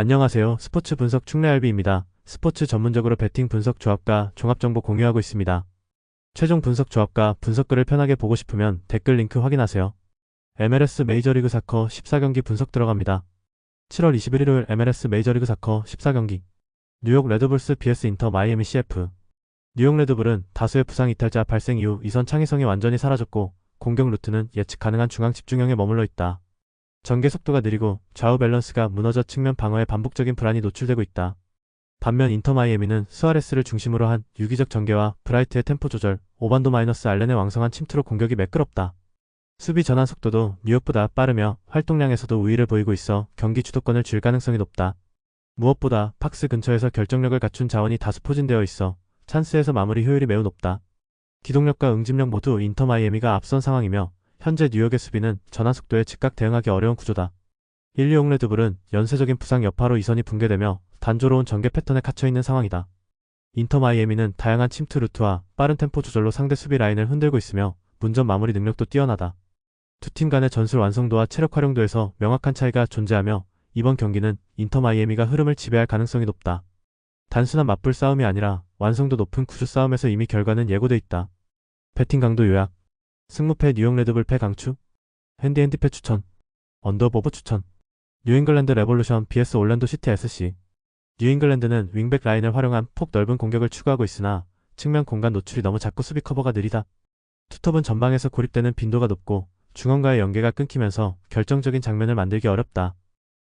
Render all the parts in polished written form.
안녕하세요. 스포츠 분석 충래알비입니다. 스포츠 전문적으로 배팅 분석 조합과 종합정보 공유하고 있습니다. 최종 분석 조합과 분석글을 편하게 보고 싶으면 댓글 링크 확인하세요. MLS 메이저리그 사커 14경기 분석 들어갑니다. 7월 21일 일요일 MLS 메이저리그 사커 14경기 뉴욕 레드불스 vs 인터 마이애미 CF. 뉴욕 레드불은 다수의 부상 이탈자 발생 이후 이선 창의성이 완전히 사라졌고 공격 루트는 예측 가능한 중앙 집중형에 머물러 있다. 전개 속도가 느리고 좌우 밸런스가 무너져 측면 방어에 반복적인 불안이 노출되고 있다. 반면 인터 마이애미는 수아레스를 중심으로 한 유기적 전개와 브라이트의 템포 조절, 오반도 마이너스 알렌의 왕성한 침투로 공격이 매끄럽다. 수비 전환 속도도 뉴욕보다 빠르며 활동량에서도 우위를 보이고 있어 경기 주도권을 쥘 가능성이 높다. 무엇보다 팍스 근처에서 결정력을 갖춘 자원이 다수 포진되어 있어 찬스에서 마무리 효율이 매우 높다. 기동력과 응집력 모두 인터 마이애미가 앞선 상황이며 현재 뉴욕의 수비는 전환 속도에 즉각 대응하기 어려운 구조다. 1-2용 레드불은 연쇄적인 부상 여파로 이선이 붕괴되며 단조로운 전개 패턴에 갇혀있는 상황이다. 인터 마이애미는 다양한 침투 루트와 빠른 템포 조절로 상대 수비 라인을 흔들고 있으며 문전 마무리 능력도 뛰어나다. 두 팀 간의 전술 완성도와 체력 활용도에서 명확한 차이가 존재하며 이번 경기는 인터 마이애미가 흐름을 지배할 가능성이 높다. 단순한 맞불 싸움이 아니라 완성도 높은 구조 싸움에서 이미 결과는 예고돼 있다. 배팅 강도 요약. 승무패 뉴욕 레드불 패 강추. 핸디패 추천. 언더보브 추천. 뉴잉글랜드 레볼루션 vs 올랜도 시티 SC. 뉴잉글랜드는 윙백 라인을 활용한 폭 넓은 공격을 추구하고 있으나 측면 공간 노출이 너무 작고 수비 커버가 느리다. 투톱은 전방에서 고립되는 빈도가 높고 중원과의 연계가 끊기면서 결정적인 장면을 만들기 어렵다.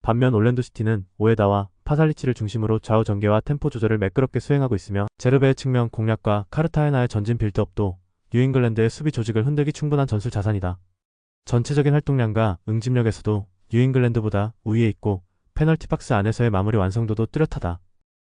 반면 올랜도 시티는 오에다와 파살리치를 중심으로 좌우 전개와 템포 조절을 매끄럽게 수행하고 있으며 제르베의 측면 공략과 카르타헤나의 전진 빌드업도 뉴잉글랜드의 수비 조직을 흔들기 충분한 전술 자산이다. 전체적인 활동량과 응집력에서도 뉴잉글랜드보다 우위에 있고 페널티 박스 안에서의 마무리 완성도도 뚜렷하다.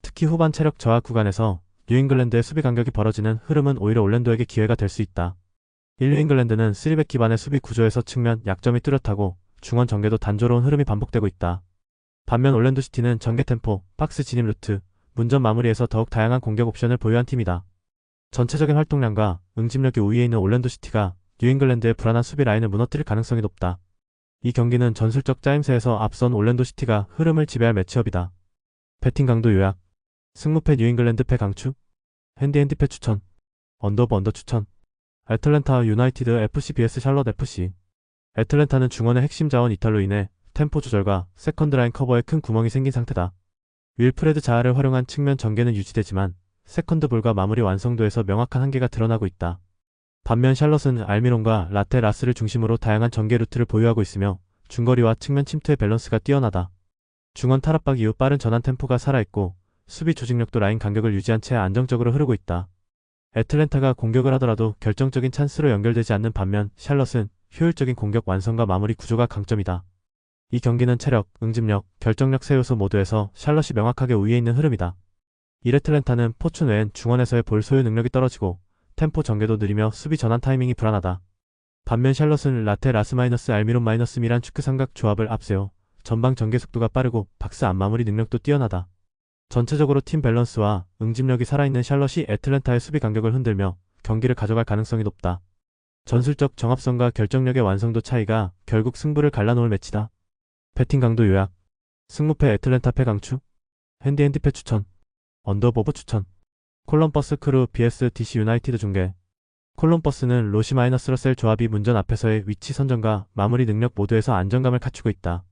특히 후반 체력 저하 구간에서 뉴잉글랜드의 수비 간격이 벌어지는 흐름은 오히려 올랜도에게 기회가 될 수 있다. 뉴잉글랜드는 3백 기반의 수비 구조에서 측면 약점이 뚜렷하고 중원 전개도 단조로운 흐름이 반복되고 있다. 반면 올랜도 시티는 전개 템포, 박스 진입 루트, 문전 마무리에서 더욱 다양한 공격 옵션을 보유한 팀이다. 전체적인 활동량과 응집력이 우위에 있는 올랜도 시티가 뉴잉글랜드의 불안한 수비 라인을 무너뜨릴 가능성이 높다. 이 경기는 전술적 짜임새에서 앞선 올랜도 시티가 흐름을 지배할 매치업이다. 배팅 강도 요약. 승무패 뉴잉글랜드 패 강추. 핸디패 추천. 언더 추천. 애틀랜타 유나이티드 FC vs 샬럿 FC. 애틀랜타는 중원의 핵심 자원 이탈로 인해 템포 조절과 세컨드 라인 커버에 큰 구멍이 생긴 상태다. 윌프레드 자아를 활용한 측면 전개는 유지되지만 세컨드 볼과 마무리 완성도에서 명확한 한계가 드러나고 있다. 반면 샬럿은 알미론과 라테 라스를 중심으로 다양한 전개 루트를 보유하고 있으며 중거리와 측면 침투의 밸런스가 뛰어나다. 중원 탈압박 이후 빠른 전환 템포가 살아있고 수비 조직력도 라인 간격을 유지한 채 안정적으로 흐르고 있다. 애틀랜타가 공격을 하더라도 결정적인 찬스로 연결되지 않는 반면 샬럿은 효율적인 공격 완성과 마무리 구조가 강점이다. 이 경기는 체력, 응집력, 결정력 세 요소 모두에서 샬럿이 명확하게 우위에 있는 흐름이다. 이레틀랜타는 포춘 외엔 중원에서의 볼 소유 능력이 떨어지고 템포 전개도 느리며 수비 전환 타이밍이 불안하다. 반면 샬럿은 라테 라스 마이너스 알미론 마이너스 미란 축크 삼각 조합을 앞세워 전방 전개 속도가 빠르고 박스 안 마무리 능력도 뛰어나다. 전체적으로 팀 밸런스와 응집력이 살아있는 샬럿이 애틀랜타의 수비 간격을 흔들며 경기를 가져갈 가능성이 높다. 전술적 정합성과 결정력의 완성도 차이가 결국 승부를 갈라놓을 매치다. 배팅 강도 요약. 승무패 애틀랜타 패 강추. 핸디패 추천. 언더보브 추천. 콜럼버스 크루 vs DC 유나이티드 중계. 콜럼버스는 로시 마이너스 러셀 조합이 문전 앞에서의 위치 선정과 마무리 능력 모두에서 안정감을 갖추고 있다.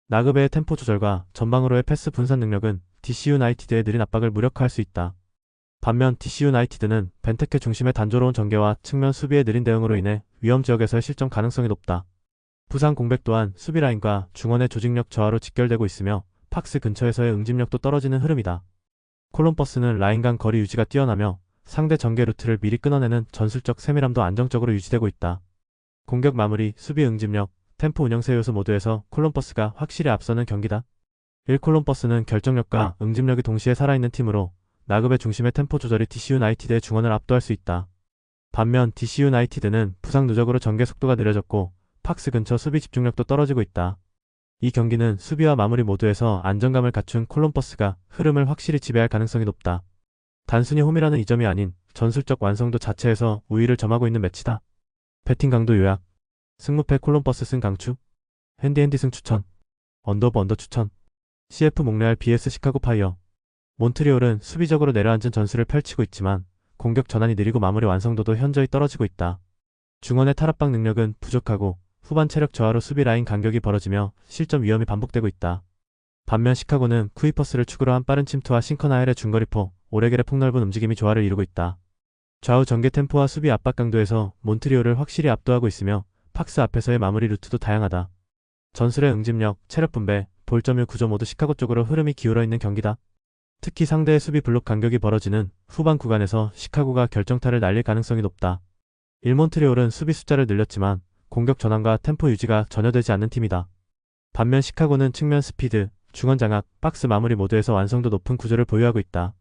나그베의 템포 조절과 전방으로의 패스 분산 능력은 DC 유나이티드의 느린 압박을 무력화할 수 있다. 반면 DC 유나이티드는 벤테케 중심의 단조로운 전개와 측면 수비의 느린 대응으로 인해 위험 지역에서의 실점 가능성이 높다. 부상 공백 또한 수비 라인과 중원의 조직력 저하로 직결되고 있으며 팍스 근처에서의 응집력도 떨어지는 흐름이다. 콜럼버스는 라인 간 거리 유지가 뛰어나며 상대 전개 루트를 미리 끊어내는 전술적 세밀함도 안정적으로 유지되고 있다. 공격 마무리, 수비 응집력, 템포 운영 세 요소 모두에서 콜럼버스가 확실히 앞서는 경기다. 1. 콜럼버스는 결정력과 응집력이 동시에 살아있는 팀으로 나급의 중심의 템포 조절이 DC 유나이티드의 중원을 압도할 수 있다. 반면 DC 유나이티드는 부상 누적으로 전개 속도가 느려졌고 팍스 근처 수비 집중력도 떨어지고 있다. 이 경기는 수비와 마무리 모두에서 안정감을 갖춘 콜럼버스가 흐름을 확실히 지배할 가능성이 높다. 단순히 홈이라는 이점이 아닌 전술적 완성도 자체에서 우위를 점하고 있는 매치다. 배팅 강도 요약. 승무패 콜럼버스 승 강추. 핸디 승 추천. 언더 추천. CF 몽레알 vs 시카고 파이어. 몬트리올은 수비적으로 내려앉은 전술을 펼치고 있지만 공격 전환이 느리고 마무리 완성도도 현저히 떨어지고 있다. 중원의 탈압박 능력은 부족하고 후반 체력 저하로 수비 라인 간격이 벌어지며 실점 위험이 반복되고 있다. 반면 시카고는 쿠이퍼스를 축으로 한 빠른 침투와 싱커나엘의 중거리포, 오레겔의 폭넓은 움직임이 조화를 이루고 있다. 좌우 전개 템포와 수비 압박 강도에서 몬트리올을 확실히 압도하고 있으며 팍스 앞에서의 마무리 루트도 다양하다. 전술의 응집력, 체력 분배, 볼점유 구조 모두 시카고 쪽으로 흐름이 기울어 있는 경기다. 특히 상대의 수비 블록 간격이 벌어지는 후반 구간에서 시카고가 결정타를 날릴 가능성이 높다. 몬트리올은 수비 숫자를 늘렸지만 공격 전환과 템포 유지가 전혀 되지 않는 팀이다. 반면 시카고는 측면 스피드, 중원 장악, 박스 마무리 모두에서 완성도 높은 구조를 보유하고 있다.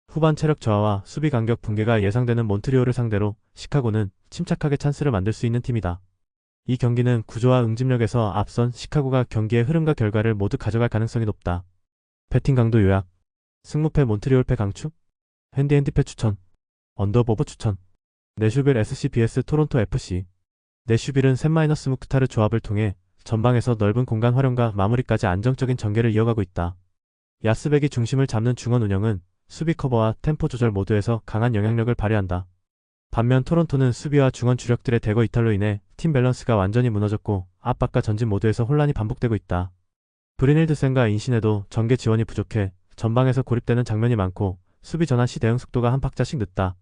후반 체력 저하와 수비 간격 붕괴가 예상되는 몬트리올을 상대로 시카고는 침착하게 찬스를 만들 수 있는 팀이다. 이 경기는 구조와 응집력에서 앞선 시카고가 경기의 흐름과 결과를 모두 가져갈 가능성이 높다. 배팅 강도 요약. 승무패 몬트리올패 강추. 핸디패 추천. 언더보버 추천. 내슈빌 SC vs 토론토 FC. 내슈빌은 샌-무크타르 조합을 통해 전방에서 넓은 공간 활용과 마무리까지 안정적인 전개를 이어가고 있다. 야스백이 중심을 잡는 중원 운영은 수비 커버와 템포 조절 모두에서 강한 영향력을 발휘한다. 반면 토론토는 수비와 중원 주력들의 대거 이탈로 인해 팀 밸런스가 완전히 무너졌고 압박과 전진 모두에서 혼란이 반복되고 있다. 브리닐드센과 인신에도 전개 지원이 부족해 전방에서 고립되는 장면이 많고 수비 전환 시 대응 속도가 한 박자씩 늦다.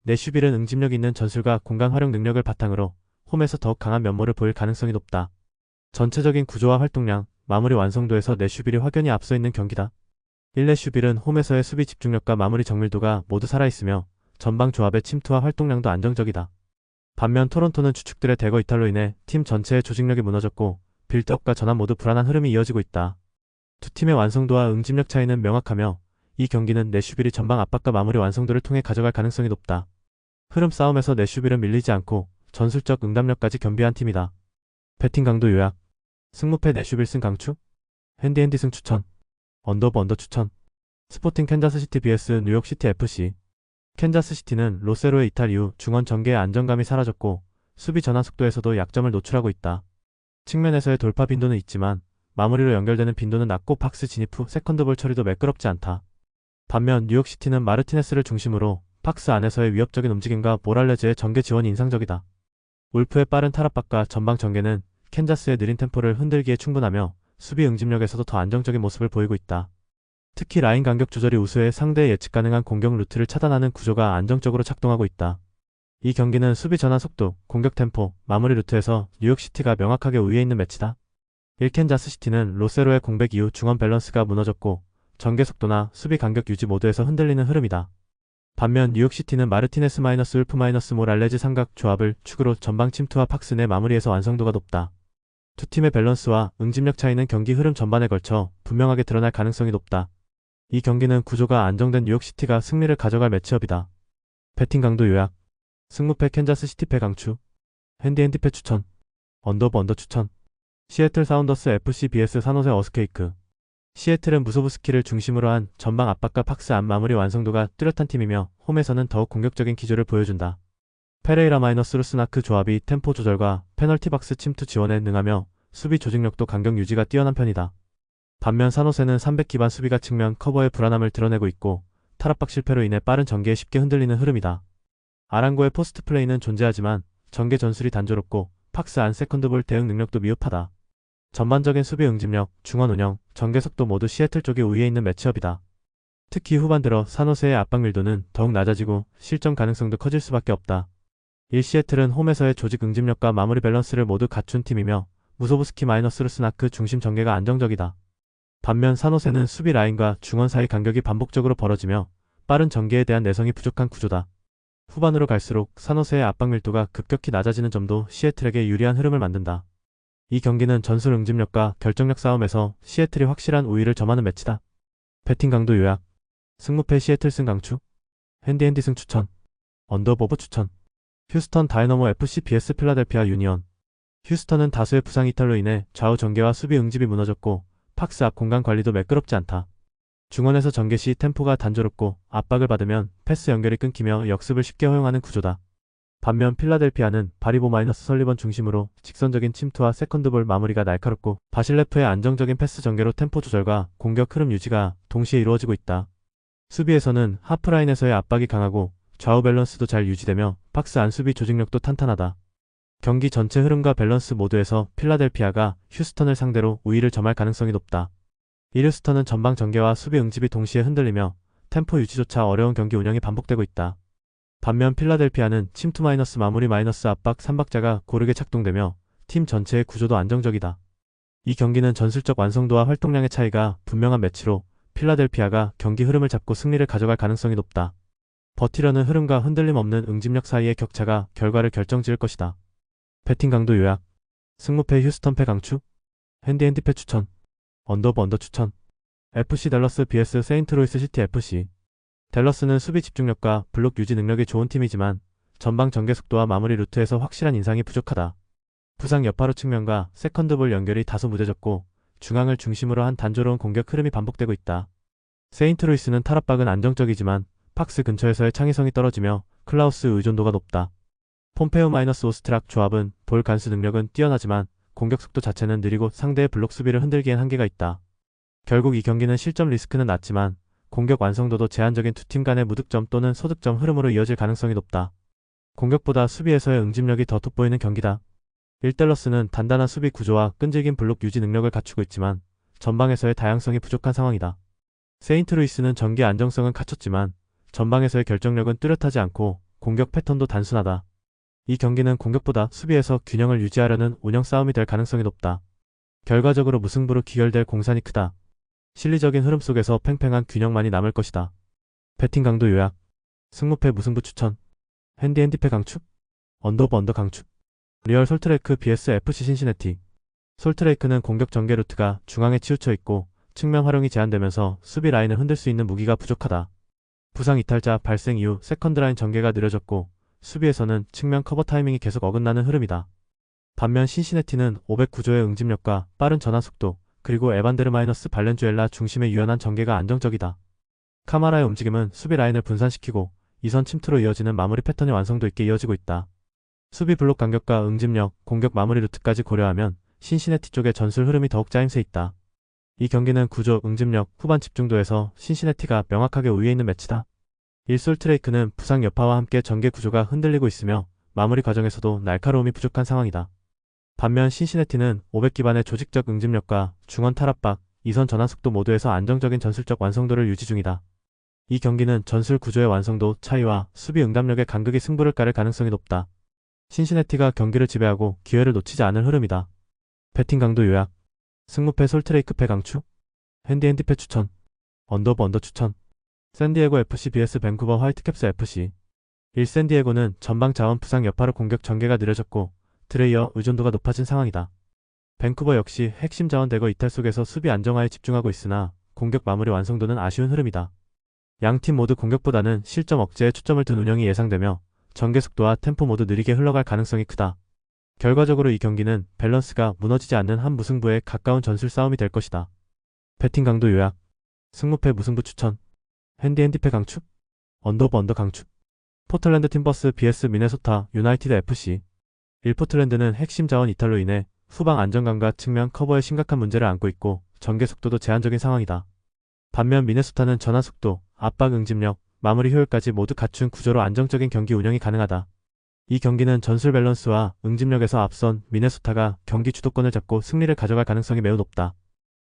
내슈빌은 응집력 있는 전술과 공간 활용 능력을 바탕으로 홈에서 더욱 강한 면모를 보일 가능성이 높다. 전체적인 구조와 활동량, 마무리 완성도에서 내슈빌이 확연히 앞서 있는 경기다. 내슈빌은 홈에서의 수비 집중력과 마무리 정밀도가 모두 살아있으며 전방 조합의 침투와 활동량도 안정적이다. 반면 토론토는 주축들의 대거 이탈로 인해 팀 전체의 조직력이 무너졌고 빌드업과 전환 모두 불안한 흐름이 이어지고 있다. 두 팀의 완성도와 응집력 차이는 명확하며 이 경기는 내슈빌이 전방 압박과 마무리 완성도를 통해 가져갈 가능성이 높다. 흐름 싸움에서 내슈빌은 밀리지 않고 전술적 응답력까지 겸비한 팀이다. 배팅 강도 요약. 승무패 내슈빌 승 강추. 핸디 승 추천. 언더 추천. 스포팅 캔자스시티 vs 뉴욕시티 FC. 캔자스시티는 로세로의 이탈 이후 중원 전개의 안정감이 사라졌고 수비 전환 속도에서도 약점을 노출하고 있다. 측면에서의 돌파 빈도는 있지만 마무리로 연결되는 빈도는 낮고 박스 진입 후 세컨드볼 처리도 매끄럽지 않다. 반면 뉴욕시티는 마르티네스를 중심으로 박스 안에서의 위협적인 움직임과 모랄레즈의 전개 지원이 인상적이다. 울프의 빠른 탈압박과 전방 전개는 캔자스의 느린 템포를 흔들기에 충분하며 수비 응집력에서도 더 안정적인 모습을 보이고 있다. 특히 라인 간격 조절이 우수해 상대의 예측 가능한 공격 루트를 차단하는 구조가 안정적으로 작동하고 있다. 이 경기는 수비 전환 속도, 공격 템포, 마무리 루트에서 뉴욕시티가 명확하게 우위에 있는 매치다. 캔자스시티는 로세로의 공백 이후 중원 밸런스가 무너졌고 전개 속도나 수비 간격 유지 모두에서 흔들리는 흐름이다. 반면 뉴욕시티는 마르티네스 울프 모랄레즈 삼각 조합을 축으로 전방 침투와 박스 내 마무리에서 완성도가 높다. 두 팀의 밸런스와 응집력 차이는 경기 흐름 전반에 걸쳐 분명하게 드러날 가능성이 높다. 이 경기는 구조가 안정된 뉴욕시티가 승리를 가져갈 매치업이다. 배팅 강도 요약. 승무패 캔자스시티패 강추. 핸디패 추천. 언더 추천. 시애틀 사운더스 FC vs 산호세 어스케이크. 시애틀은 무소부스키를 중심으로 한 전방 압박과 박스 안 마무리 완성도가 뚜렷한 팀이며 홈에서는 더욱 공격적인 기조를 보여준다. 페레이라 루스나크 조합이 템포 조절과 페널티 박스 침투 지원에 능하며 수비 조직력도 간격 유지가 뛰어난 편이다. 반면 산호세는 300 기반 수비가 측면 커버의 불안함을 드러내고 있고 탈압박 실패로 인해 빠른 전개에 쉽게 흔들리는 흐름이다. 아랑고의 포스트 플레이는 존재하지만 전개 전술이 단조롭고 박스 안 세컨드볼 대응 능력도 미흡하다. 전반적인 수비 응집력, 중원 운영, 전개 속도 모두 시애틀 쪽이 우위에 있는 매치업이다. 특히 후반 들어 산호세의 압박 밀도는 더욱 낮아지고 실점 가능성도 커질 수밖에 없다. 시애틀은 홈에서의 조직 응집력과 마무리 밸런스를 모두 갖춘 팀이며 무소부스키 루스나크 중심 전개가 안정적이다. 반면 산호세는 수비 라인과 중원 사이 간격이 반복적으로 벌어지며 빠른 전개에 대한 내성이 부족한 구조다. 후반으로 갈수록 산호세의 압박 밀도가 급격히 낮아지는 점도 시애틀에게 유리한 흐름을 만든다. 이 경기는 전술 응집력과 결정력 싸움에서 시애틀이 확실한 우위를 점하는 매치다. 배팅 강도 요약. 승무패 시애틀 승 강추. 핸디 승 추천. 언더보버 추천. 휴스턴 다이너모 FC vs 필라델피아 유니온. 휴스턴은 다수의 부상 이탈로 인해 좌우 전개와 수비 응집이 무너졌고 박스 앞 공간 관리도 매끄럽지 않다. 중원에서 전개 시 템포가 단조롭고 압박을 받으면 패스 연결이 끊기며 역습을 쉽게 허용하는 구조다. 반면 필라델피아는 바리보 마이너스 설리번 중심으로 직선적인 침투와 세컨드볼 마무리가 날카롭고 바실레프의 안정적인 패스 전개로 템포 조절과 공격 흐름 유지가 동시에 이루어지고 있다. 수비에서는 하프라인에서의 압박이 강하고 좌우 밸런스도 잘 유지되며 박스 안 수비 조직력도 탄탄하다. 경기 전체 흐름과 밸런스 모두에서 필라델피아가 휴스턴을 상대로 우위를 점할 가능성이 높다. 이 휴스턴은 전방 전개와 수비 응집이 동시에 흔들리며 템포 유지조차 어려운 경기 운영이 반복되고 있다. 반면 필라델피아는 침투 마이너스 마무리 마이너스 압박 3박자가 고르게 작동되며 팀 전체의 구조도 안정적이다. 이 경기는 전술적 완성도와 활동량의 차이가 분명한 매치로 필라델피아가 경기 흐름을 잡고 승리를 가져갈 가능성이 높다. 버티려는 흐름과 흔들림 없는 응집력 사이의 격차가 결과를 결정지을 것이다. 배팅 강도 요약. 승무패 휴스턴 패 강추. 핸디핸디 패 추천. 언더브 언더 추천. FC 댈러스 vs 세인트로이스 시티 FC. 댈러스는 수비 집중력과 블록 유지 능력이 좋은 팀이지만 전방 전개 속도와 마무리 루트에서 확실한 인상이 부족하다. 부상 여파로 측면과 세컨드볼 연결이 다소 무뎌졌고 중앙을 중심으로 한 단조로운 공격 흐름이 반복되고 있다. 세인트루이스는 탈압박은 안정적이지만 박스 근처에서의 창의성이 떨어지며 클라우스 의존도가 높다. 폼페오 마이너스 오스트락 조합은 볼 간수 능력은 뛰어나지만 공격 속도 자체는 느리고 상대의 블록 수비를 흔들기엔 한계가 있다. 결국 이 경기는 실점 리스크는 낮지만 공격 완성도도 제한적인 두 팀 간의 무득점 또는 소득점 흐름으로 이어질 가능성이 높다. 공격보다 수비에서의 응집력이 더 돋보이는 경기다. 댈러스는 단단한 수비 구조와 끈질긴 블록 유지 능력을 갖추고 있지만 전방에서의 다양성이 부족한 상황이다. 세인트루이스는 전개 안정성은 갖췄지만 전방에서의 결정력은 뚜렷하지 않고 공격 패턴도 단순하다. 이 경기는 공격보다 수비에서 균형을 유지하려는 운영 싸움이 될 가능성이 높다. 결과적으로 무승부로 귀결될 공산이 크다. 실리적인 흐름 속에서 팽팽한 균형만이 남을 것이다. 배팅 강도 요약. 승무패 무승부 추천. 핸디핸디 패 강추. 언더브 언더 강추. 리얼 솔트레이크 vs FC 신시내티. 솔트레이크는 공격 전개 루트가 중앙에 치우쳐 있고 측면 활용이 제한되면서 수비 라인을 흔들 수 있는 무기가 부족하다. 부상 이탈자 발생 이후 세컨드 라인 전개가 느려졌고 수비에서는 측면 커버 타이밍이 계속 어긋나는 흐름이다. 반면 신시내티는 500 구조의 응집력과 빠른 전환 속도 그리고 에반데르 마이너스 발렌주엘라 중심의 유연한 전개가 안정적이다. 카마라의 움직임은 수비 라인을 분산시키고 이선 침투로 이어지는 마무리 패턴이 완성도 있게 이어지고 있다. 수비 블록 간격과 응집력, 공격 마무리 루트까지 고려하면 신시내티 쪽의 전술 흐름이 더욱 짜임새 있다. 이 경기는 구조, 응집력, 후반 집중도에서 신시내티가 명확하게 우위에 있는 매치다. 솔트레이크는 부상 여파와 함께 전개 구조가 흔들리고 있으며 마무리 과정에서도 날카로움이 부족한 상황이다. 반면 신시내티는 500 기반의 조직적 응집력과 중원 탈압박, 이선 전환 속도 모두에서 안정적인 전술적 완성도를 유지 중이다. 이 경기는 전술 구조의 완성도 차이와 수비 응답력의 간극이 승부를 가를 가능성이 높다. 신시내티가 경기를 지배하고 기회를 놓치지 않을 흐름이다. 배팅 강도 요약. 승무패 솔트레이크 패 강추. 핸디핸디 패 추천. 언더브 언더 추천. 샌디에고 FC vs 밴쿠버 화이트캡스 FC. 샌디에고는 전방 자원 부상 여파로 공격 전개가 느려졌고 드레이어 의존도가 높아진 상황이다. 밴쿠버 역시 핵심 자원 대거 이탈 속에서 수비 안정화에 집중하고 있으나 공격 마무리 완성도는 아쉬운 흐름이다. 양팀 모두 공격보다는 실점 억제에 초점을 둔 운영이 예상되며 전개 속도와 템포 모두 느리게 흘러갈 가능성이 크다. 결과적으로 이 경기는 밸런스가 무너지지 않는 한 무승부에 가까운 전술 싸움이 될 것이다. 배팅 강도 요약. 승무패 무승부 추천. 핸디핸디 패 강추. 언더브 언더 강추. 포틀랜드 팀버스 vs 미네소타 유나이티드 FC. 포틀랜드는 핵심 자원 이탈로 인해 후방 안정감과 측면 커버에 심각한 문제를 안고 있고 전개 속도도 제한적인 상황이다. 반면 미네소타는 전환 속도, 압박 응집력, 마무리 효율까지 모두 갖춘 구조로 안정적인 경기 운영이 가능하다. 이 경기는 전술 밸런스와 응집력에서 앞선 미네소타가 경기 주도권을 잡고 승리를 가져갈 가능성이 매우 높다.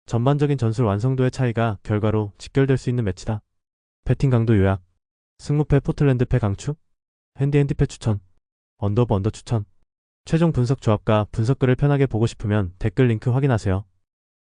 전반적인 전술 완성도의 차이가 결과로 직결될 수 있는 매치다. 배팅 강도 요약. 승무패 포틀랜드 패 강추. 핸디핸디 패 추천. 언더브 언더 추천. 최종 분석 조합과 분석글을 편하게 보고 싶으면 댓글 링크 확인하세요.